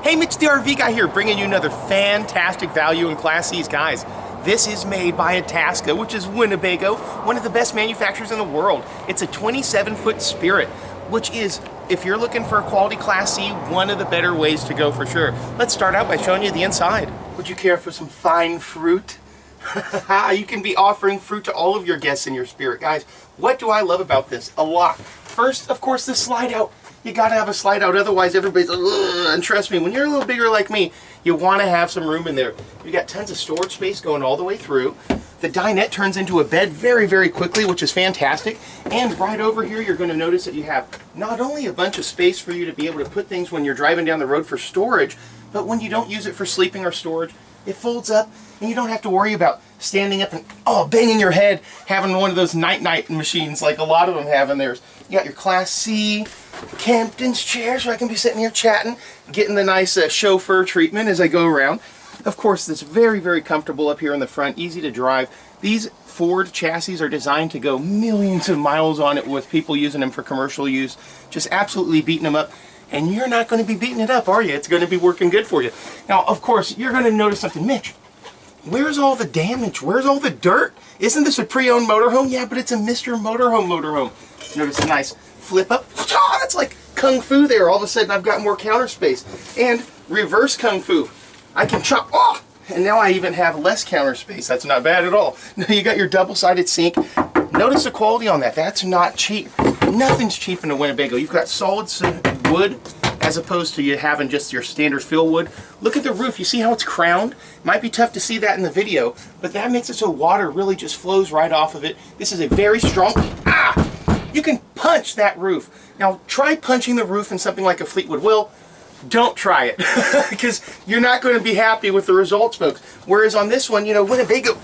Hey, Mitch the RV guy here, bringing you another fantastic value in Class C's. Guys, this is made by Itasca, which is Winnebago, one of the best manufacturers in the world. It's a 27-foot Spirit, which is, if you're looking for a quality Class C, one of the better ways to go for sure. Let's start out by showing you the inside. Would you care for some fine fruit? You can be offering fruit to all of your guests in your Spirit. Guys, what do I love about this? A lot. First, of course, the slide out. You gotta have a slide out, otherwise everybody's like, ugh. And trust me, when you're a little bigger like me, you wanna have some room in there. You got tons of storage space going all the way through. The dinette turns into a bed very, very quickly, which is fantastic. And right over here, you're gonna notice that you have not only a bunch of space for you to be able to put things when you're driving down the road for storage, but when you don't use it for sleeping or storage, it folds up and you don't have to worry about standing up and banging your head, having one of those night-night machines like a lot of them have in theirs. You got your Class C Campton's chair, so I can be sitting here chatting, getting the nice chauffeur treatment as I go around. Of course, it's very, very comfortable up here in the front, easy to drive. These Ford chassis are designed to go millions of miles on it with people using them for commercial use, just absolutely beating them up. And you're not going to be beating it up, are you? It's going to be working good for you. Now, of course, you're going to notice something. Mitch, where's all the damage? Where's all the dirt? Isn't this a pre-owned motorhome? Yeah, but it's a Mr. Motorhome motorhome. Notice a nice flip up. Oh, that's like kung fu there. All of a sudden, I've got more counter space. And reverse kung fu. I can chop. Oh, and now I even have less counter space. That's not bad at all. Now you got your double-sided sink. Notice the quality on that. That's not cheap. Nothing's cheap in a Winnebago. You've got solid wood as opposed to you having just your standard fill wood. Look at the roof. You see how it's crowned? Might be tough to see that in the video, but that makes it so water really just flows right off of it. This is a very strong... You can punch that roof. Now try punching the roof in something like a Fleetwood Will. Don't try it because you're not going to be happy with the results, folks. Whereas on this one, you know, Winnebago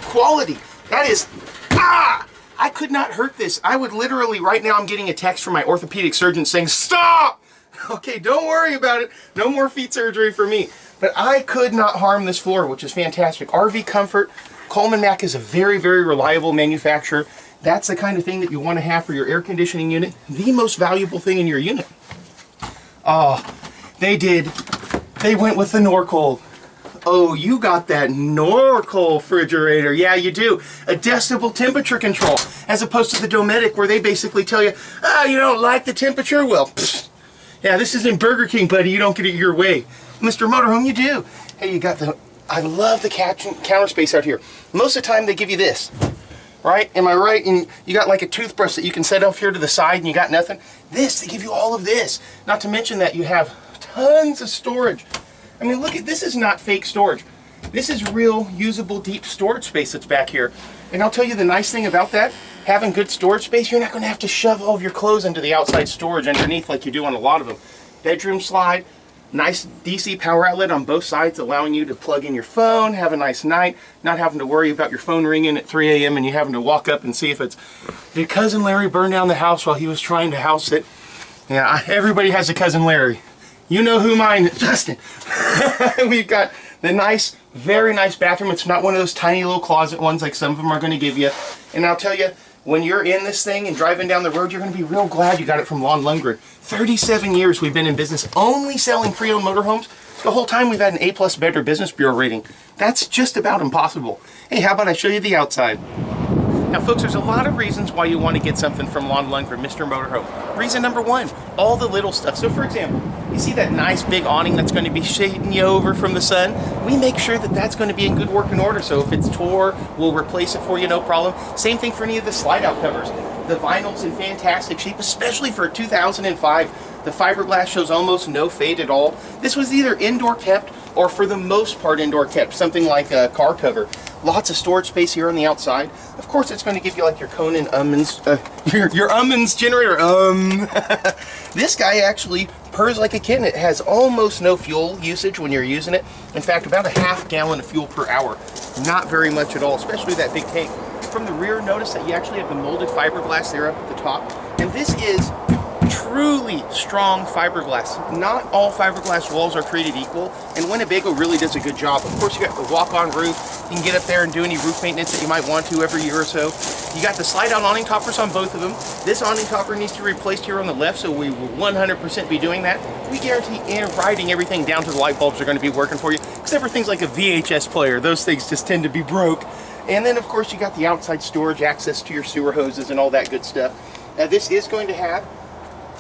quality, that is... I could not hurt this. I would literally, right now I'm getting a text from my orthopedic surgeon saying, stop! Okay, don't worry about it. No more feet surgery for me. But I could not harm this floor, which is fantastic. RV comfort. Coleman Mack is a very, very reliable manufacturer. That's the kind of thing that you want to have for your air conditioning unit. The most valuable thing in your unit. Oh, they went with the Norcold. Oh, you got that Norcold refrigerator. Yeah, you do. A decibel temperature control, as opposed to the Dometic, where they basically tell you, you don't like the temperature? Well, pfft. Yeah, this isn't Burger King, buddy. You don't get it your way. Mr. Motorhome, you do. Hey, you got the... I love the counter space out here. Most of the time, they give you this. Right? Am I right? And you got like a toothbrush that you can set off here to the side and you got nothing. This, they give you all of this. Not to mention that you have tons of storage. I mean, look at this. Is not fake storage. This is real usable deep storage space that's back here. And I'll tell you the nice thing about that, having good storage space, you're not going to have to shove all of your clothes into the outside storage underneath like you do on a lot of them. Bedroom slide, nice DC power outlet on both sides, allowing you to plug in your phone, have a nice night, not having to worry about your phone ringing at 3 a.m. and you having to walk up and see if it's, did cousin Larry burn down the house while he was trying to house it? Yeah, everybody has a cousin Larry. You know who mine is, Justin. We've got the nice, very nice bathroom. It's not one of those tiny little closet ones like some of them are going to give you. And I'll tell you, when you're in this thing and driving down the road, you're going to be real glad you got it from Lawn Lundgren. 37 years we've been in business only selling pre-owned motorhomes. The whole time we've had an A+ Better Business Bureau rating. That's just about impossible. Hey, how about I show you the outside? Now, folks, there's a lot of reasons why you want to get something from Lawn Lundgren, Mr. Motorhome. Reason number one, all the little stuff. So, for example, you see that nice big awning that's going to be shading you over from the sun? We make sure that that's going to be in good working order. So if it's tore, we'll replace it for you, no problem. Same thing for any of the slide-out covers. The vinyl's in fantastic shape, especially for 2005. The fiberglass shows almost no fade at all. This was either indoor kept or for the most part indoor kept, something like a car cover. Lots of storage space here on the outside. Of course, it's going to give you like your Conan Ummans, your Ummans generator. This guy actually purrs like a kitten. It has almost no fuel usage when you're using it. In fact, about a ½ gallon of fuel per hour. Not very much at all, especially that big tank. From the rear, notice that you actually have the molded fiberglass there up at the top. And this is truly strong fiberglass. Not all fiberglass walls are created equal, and Winnebago really does a good job. Of course, you got the walk-on roof. You can get up there and do any roof maintenance that you might want to every year or so. You got the slide-out awning toppers on both of them. This awning topper needs to be replaced here on the left, so we will 100% be doing that. We guarantee riding everything down to the light bulbs are going to be working for you, except for things like a VHS player. Those things just tend to be broke. And then, of course, you got the outside storage, access to your sewer hoses and all that good stuff. Now, this is going to have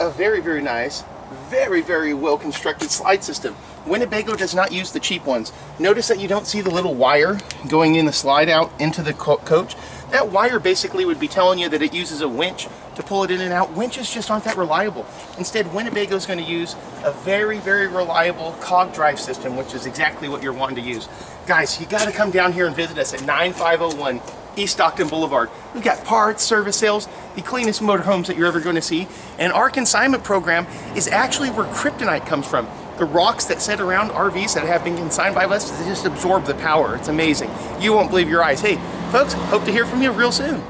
a very, very nice, very well constructed slide system. Winnebago does not use the cheap ones. Notice that you don't see the little wire going in the slide out into the coach. That wire basically would be telling you that it uses a winch to pull it in and out. Winches just aren't that reliable. Instead, Winnebago is going to use a very reliable cog drive system, which is exactly what you're wanting to use. Guys, you got to come down here and visit us at 9501 East Stockton Boulevard. We've got parts, service sales, the cleanest motorhomes that you're ever going to see. And our consignment program is actually where kryptonite comes from. The rocks that sit around RVs that have been consigned by us, they just absorb the power. It's amazing. You won't believe your eyes. Hey, folks, hope to hear from you real soon.